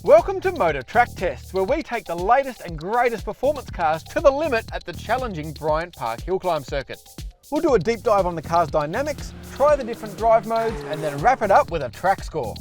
Welcome to Motor Track Tests, where we take the latest and greatest performance cars to the limit at the challenging Bryant Park Hill Climb circuit. We'll do a deep dive on the car's dynamics, try the different drive modes, and then wrap it up with a track score.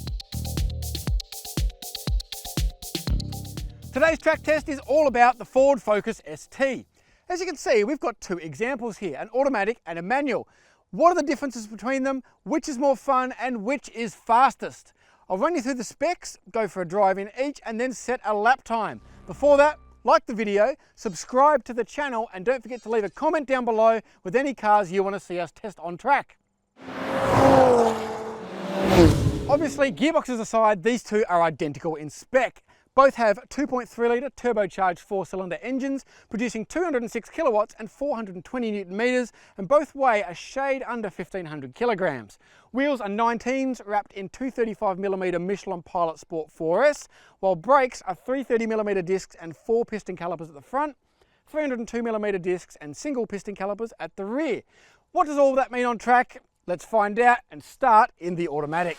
Today's track test is all about the Ford Focus ST. As you can see, we've got two examples here, an automatic and a manual. What are the differences between them? Which is more fun and which is fastest? I'll run you through the specs, go for a drive in each, and then set a lap time. Before that, like the video, subscribe to the channel, and don't forget to leave a comment down below with any cars you want to see us test on track. Obviously, gearboxes aside, these two are identical in spec. Both have 2.3 litre turbocharged 4-cylinder engines, producing 206 kilowatts and 420 newton meters, and both weigh a shade under 1,500 kilograms. Wheels are 19s wrapped in 235mm Michelin Pilot Sport 4S, while brakes are 330mm discs and 4 piston calipers at the front, 302mm discs and single piston calipers at the rear. What does all that mean on track? Let's find out and start in the automatic.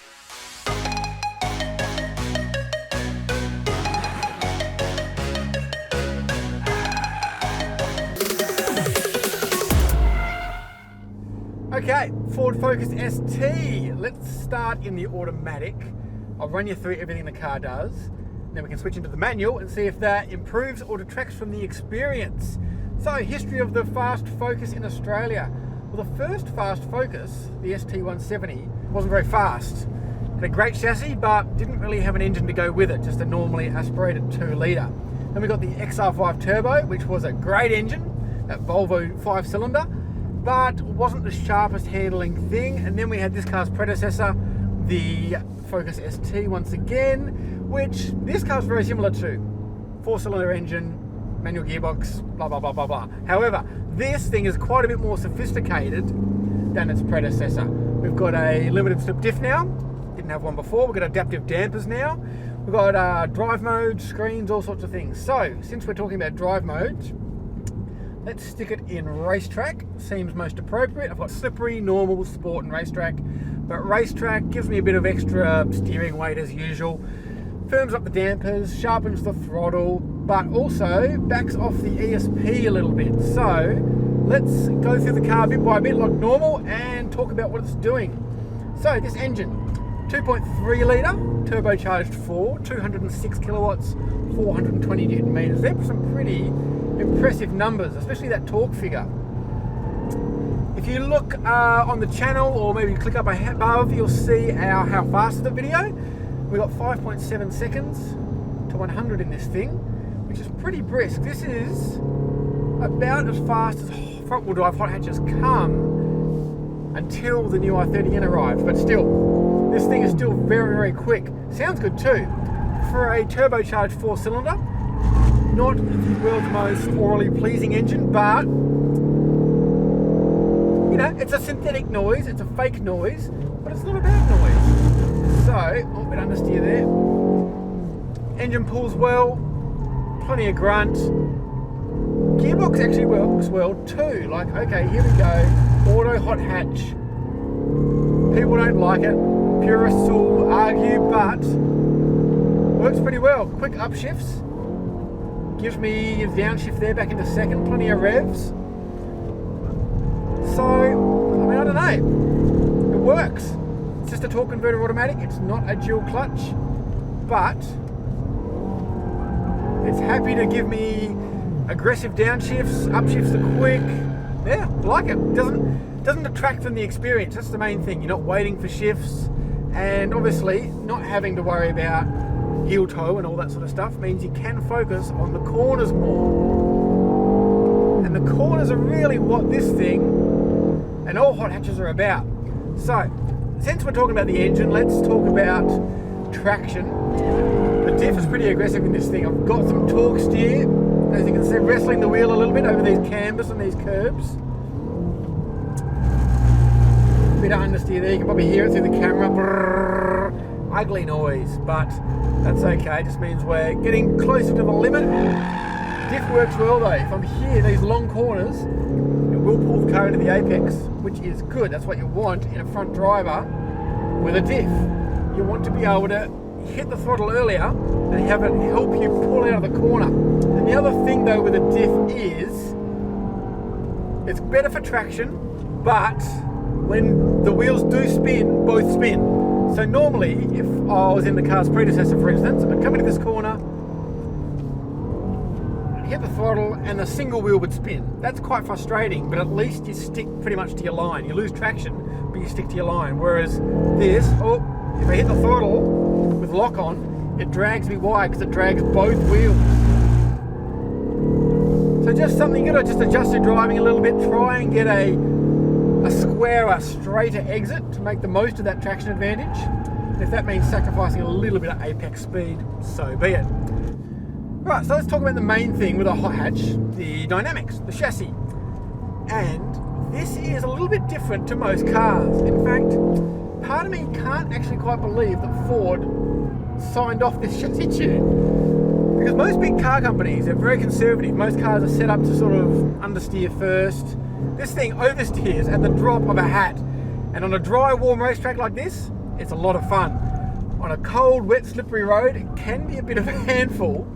Okay, Ford Focus ST. Let's start in the automatic. I'll run you through everything the car does. Then we can switch into the manual and see if that improves or detracts from the experience. So, history of the fast Focus in Australia. Well, the first fast Focus, the ST170, wasn't very fast. Had a great chassis, but didn't really have an engine to go with it, just a normally aspirated 2-litre. Then we got the XR5 Turbo, which was a great engine, that Volvo 5-cylinder, but wasn't the sharpest handling thing. And then we had this car's predecessor, the Focus ST once again, which this car's very similar to. 4-cylinder engine, manual gearbox, blah, blah, blah, blah, blah. However, this thing is quite a bit more sophisticated than its predecessor. We've got a limited slip diff now, didn't have one before. We've got adaptive dampers now. We've got drive modes, screens, all sorts of things. So, since we're talking about drive modes, let's stick it in racetrack. Seems most appropriate. I've got slippery, normal, sport and racetrack. But racetrack gives me a bit of extra steering weight as usual. Firms up the dampers, sharpens the throttle, but also backs off the ESP a little bit. So let's go through the car bit by bit like normal and talk about what it's doing. So this engine, 2.3 litre, turbocharged 4, 206 kilowatts, 420 newton meters. They're some pretty impressive numbers, especially that torque figure. If you look on the channel, or maybe click up above, you'll see how fast is the video. We got 5.7 seconds to 100 in this thing, which is pretty brisk. This is about as fast as front-wheel drive hot hatches come until the new i30N arrives, but still, this thing is still very, very quick. Sounds good too. For a turbocharged 4-cylinder, not the world's most orally pleasing engine, but you know, it's a synthetic noise, it's a fake noise, but it's not a bad noise. So, a bit understeer there. Engine pulls well, plenty of grunt. Gearbox actually works well too. Like, okay, here we go, auto hot hatch. People don't like it, purists will argue, but works pretty well. Quick upshifts. Gives me a downshift there back into second, plenty of revs. So, I mean, I don't know. It works. It's just a torque converter automatic. It's not a dual clutch, but it's happy to give me aggressive downshifts, upshifts are quick. Yeah, I like it. Doesn't detract from the experience. That's the main thing. You're not waiting for shifts, and obviously not having to worry about heel toe and all that sort of stuff means you can focus on the corners more. And the corners are really what this thing and all hot hatches are about. So, since we're talking about the engine, let's talk about traction. The diff is pretty aggressive in this thing. I've got some torque steer, as you can see, wrestling the wheel a little bit over these cambers and these curbs. Bit of understeer there, you can probably hear it through the camera. Brrr. Ugly noise, but that's okay. It just means we're getting closer to the limit. Diff works well though. If I'm here, these long corners, it will pull the car into the apex, which is good. That's what you want in a front driver with a diff. You want to be able to hit the throttle earlier and have it help you pull out of the corner. And the other thing though with a diff is it's better for traction, but when the wheels do spin, both spin. So normally, if I was in the car's predecessor, for instance, I'd come into this corner, hit the throttle, and the single wheel would spin. That's quite frustrating, but at least you stick pretty much to your line. You lose traction, but you stick to your line. Whereas this, if I hit the throttle with lock on, it drags me wide because it drags both wheels. So just something, you gotta just adjust your driving a little bit, try and get a squarer, straighter exit to make the most of that traction advantage. If that means sacrificing a little bit of apex speed, so be it. Right, so let's talk about the main thing with a hot hatch, the dynamics, the chassis. And this is a little bit different to most cars. In fact, part of me can't actually quite believe that Ford signed off this chassis tune. Because most big car companies are very conservative. Most cars are set up to sort of understeer first. This thing oversteers at the drop of a hat. And on a dry, warm racetrack like this, it's a lot of fun. On a cold, wet, slippery road, it can be a bit of a handful.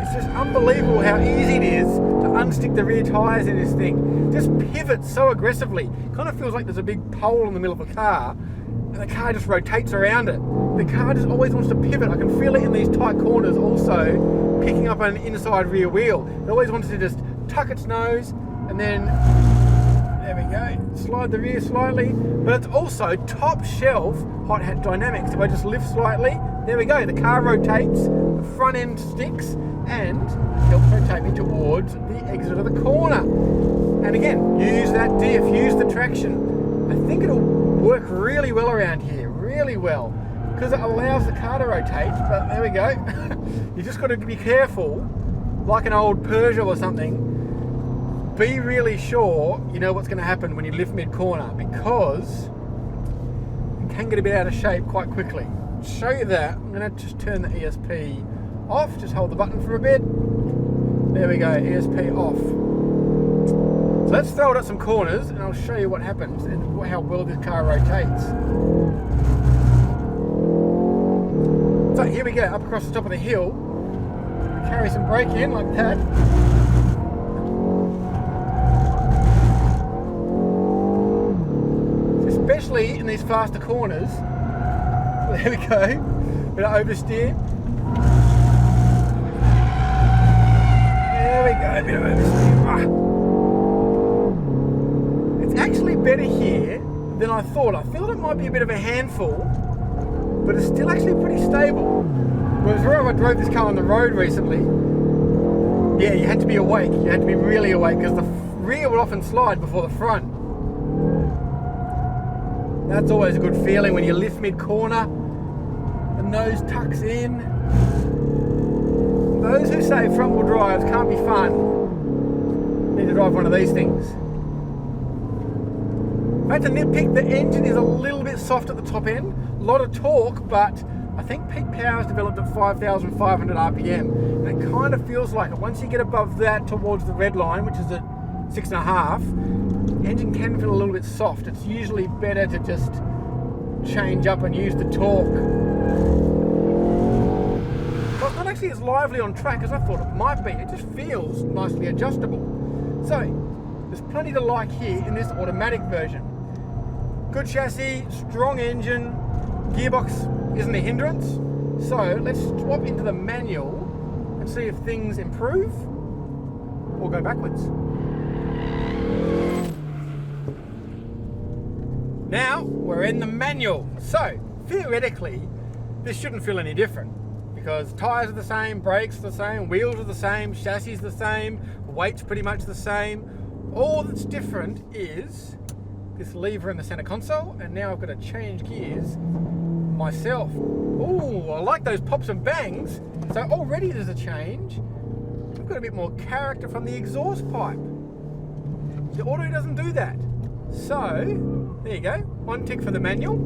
It's just unbelievable how easy it is to unstick the rear tyres in this thing. Just pivots so aggressively. Kind of feels like there's a big pole in the middle of a car, and the car just rotates around it. The car just always wants to pivot. I can feel it in these tight corners also, picking up an inside rear wheel. It always wants to just tuck its nose, and then, there we go, slide the rear slightly. But it's also top shelf hot hatch dynamics. If I just lift slightly, there we go, the car rotates, the front end sticks, and helps rotate me towards the exit of the corner. And again, use that diff, use the traction. I think it'll work really well around here, really well, because it allows the car to rotate. But there we go. You just got to be careful, like an old Peugeot or something. Be really sure you know what's going to happen when you lift mid-corner, because you can get a bit out of shape quite quickly. To show you that, I'm going to just turn the ESP off, just hold the button for a bit. There we go, ESP off. So let's throw it at some corners and I'll show you what happens and how well this car rotates. So here we go, up across the top of the hill. Carry some brake in like that. Especially in these faster corners. There we go, bit of oversteer. There we go, a bit of oversteer. It's actually better here than I thought. I thought it might be a bit of a handful, but it's still actually pretty stable. Whereas wherever I drove this car on the road recently, yeah, you had to be awake. You had to be really awake because the rear would often slide before the front. That's always a good feeling when you lift mid-corner, the nose tucks in. Those who say front-wheel drives can't be fun need to drive one of these things. If I had to nitpick, the engine is a little bit soft at the top end, a lot of torque, but I think peak power is developed at 5,500 RPM, and it kind of feels like it. Once you get above that towards the red line, which is at 6.5, the engine can feel a little bit soft. It's usually better to just change up and use the torque. Well, it's not actually as lively on track as I thought it might be. It just feels nicely adjustable. So, there's plenty to like here in this automatic version. Good chassis, strong engine, gearbox isn't a hindrance. So, let's swap into the manual and see if things improve or go backwards. Now we're in the manual, so theoretically this shouldn't feel any different because tyres are the same, brakes are the same, wheels are the same, chassis is the same, weight's pretty much the same. All that's different is this lever in the center console, and now I've got to change gears myself. Ooh, I like those pops and bangs. So already there's a change. I've got a bit more character from the exhaust pipe. The auto doesn't do that. So, there you go, one tick for the manual.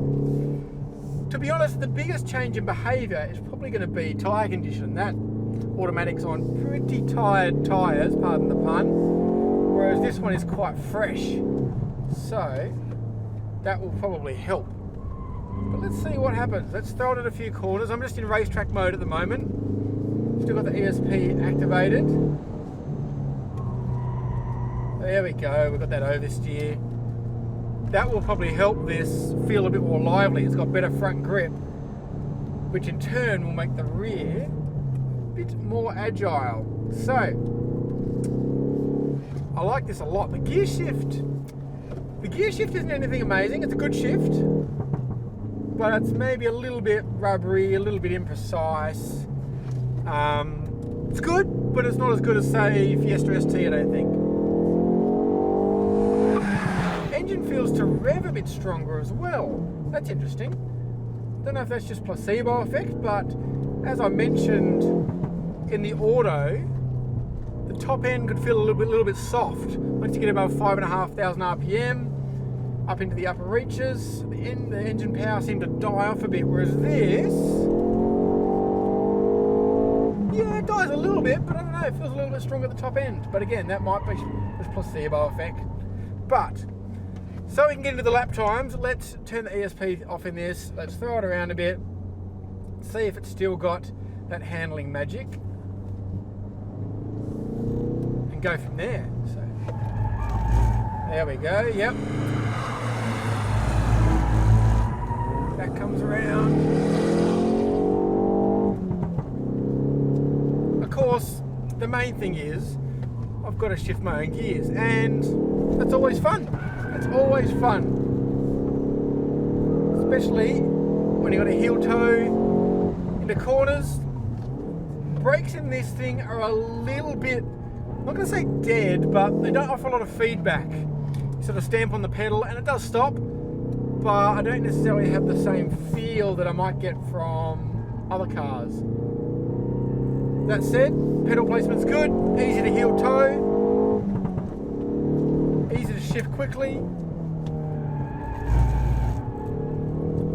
To be honest, the biggest change in behaviour is probably going to be tyre condition. That automatic's on pretty tired tyres, pardon the pun, whereas this one is quite fresh. So, that will probably help. But let's see what happens. Let's throw it at a few corners. I'm just in racetrack mode at the moment. Still got the ESP activated. There we go, we've got that oversteer. That will probably help this feel a bit more lively. It's got better front grip, which in turn will make the rear a bit more agile. So, I like this a lot. The gear shift isn't anything amazing. It's a good shift, but it's maybe a little bit rubbery, a little bit imprecise. It's good, but it's not as good as, say, Fiesta ST, I don't think. Engine feels to rev a bit stronger as well. That's interesting. Don't know if that's just placebo effect, but as I mentioned in the auto, the top end could feel a little bit soft once you get above 5,500 RPM, up into the upper reaches. The engine power seemed to die off a bit, whereas this, yeah, it dies a little bit, but I don't know, it feels a little bit stronger at the top end. But again, that might be this placebo effect. But so we can get into the lap times, let's turn the ESP off in this, let's throw it around a bit, see if it's still got that handling magic, and go from there. So there we go, yep. That comes around. Of course, the main thing is, I've got to shift my own gears, and that's always fun. It's always fun, especially when you got a heel toe into corners. Brakes in this thing are a little bit, I'm not going to say dead, but they don't offer a lot of feedback. You sort of stamp on the pedal and it does stop, but I don't necessarily have the same feel that I might get from other cars. That said, pedal placement's good, easy to heel toe, easy to shift quickly.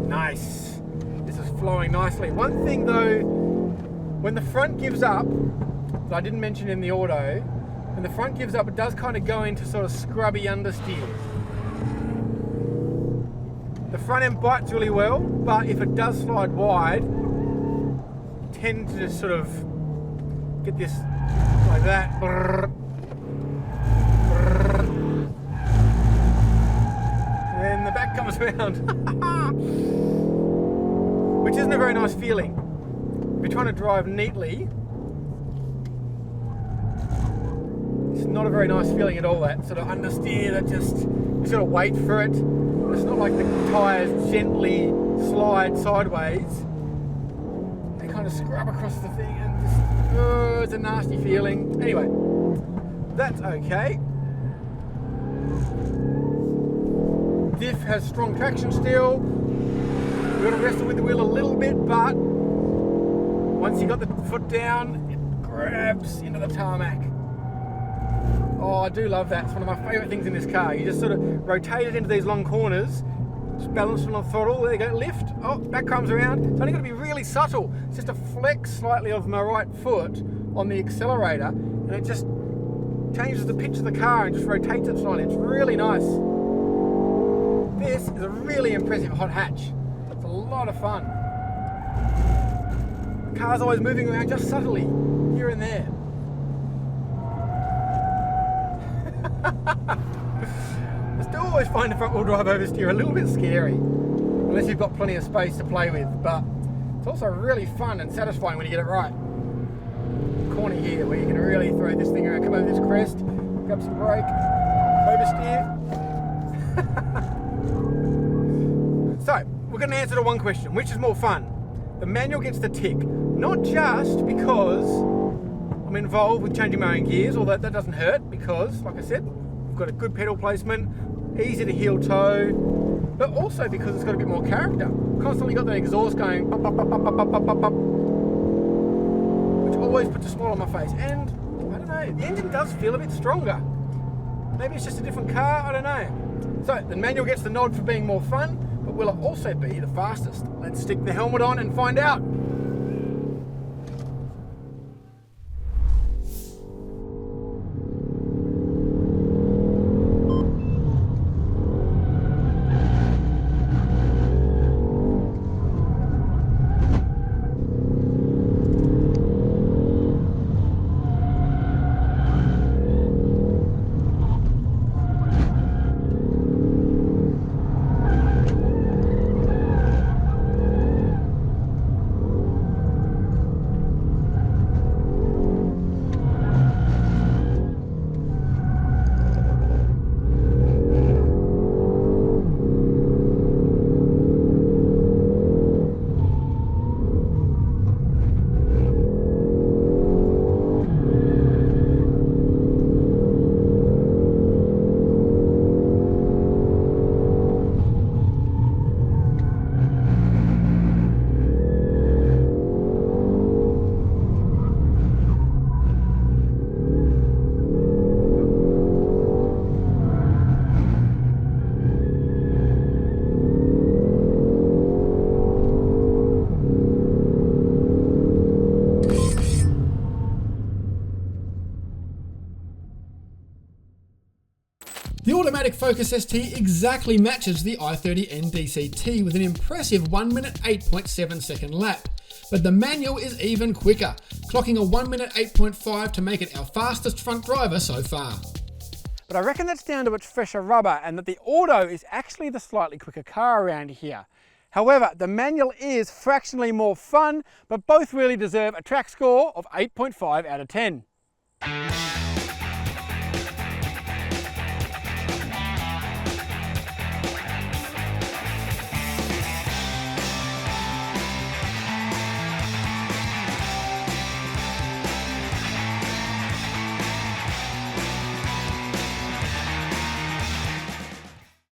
Nice. This is flowing nicely. One thing though, when the front gives up, that I didn't mention in the auto, when the front gives up, it does kind of go into sort of scrubby understeer. The front end bites really well, but if it does slide wide, tend to just sort of get this like that. Brrr. And the back comes around, which isn't a very nice feeling. If you're trying to drive neatly, it's not a very nice feeling at all, that sort of understeer that just, you sort of wait for it. It's not like the tyres gently slide sideways. They kind of scrub across the thing and just, it's a nasty feeling. Anyway, that's okay. Diff has strong traction still. You've got to wrestle with the wheel a little bit, but once you got the foot down, it grabs into the tarmac. Oh, I do love that. It's one of my favourite things in this car. You just sort of rotate it into these long corners, just balance it on the throttle, there you go, lift, oh, back comes around. It's only got to be really subtle. It's just a flex slightly of my right foot on the accelerator, and it just changes the pitch of the car and just rotates it slightly. It's really nice. This is a really impressive hot hatch. It's a lot of fun. The car's always moving around just subtly, here and there. I still always find the front wheel drive oversteer a little bit scary, unless you've got plenty of space to play with, but it's also really fun and satisfying when you get it right. Corner here where you can really throw this thing around, come over this crest, grab some brake, oversteer. So, we're going to answer to one question, which is more fun? The manual gets the tick, not just because I'm involved with changing my own gears, although that doesn't hurt because, like I said, we've got a good pedal placement, easy to heel toe, but also because it's got a bit more character. Constantly got the exhaust going, pop, pop, pop, pop, pop, pop, pop, pop, which always puts a smile on my face. And, I don't know, the engine does feel a bit stronger. Maybe it's just a different car, I don't know. So, the manual gets the nod for being more fun, but will it also be the fastest? Let's stick the helmet on and find out. Automatic Focus ST exactly matches the i30N DCT with an impressive 1 minute 8.7 second lap. But the manual is even quicker, clocking a 1 minute 8.5 to make it our fastest front driver so far. But I reckon that's down to its fresher rubber and that the auto is actually the slightly quicker car around here. However, the manual is fractionally more fun, but both really deserve a track score of 8.5 out of 10.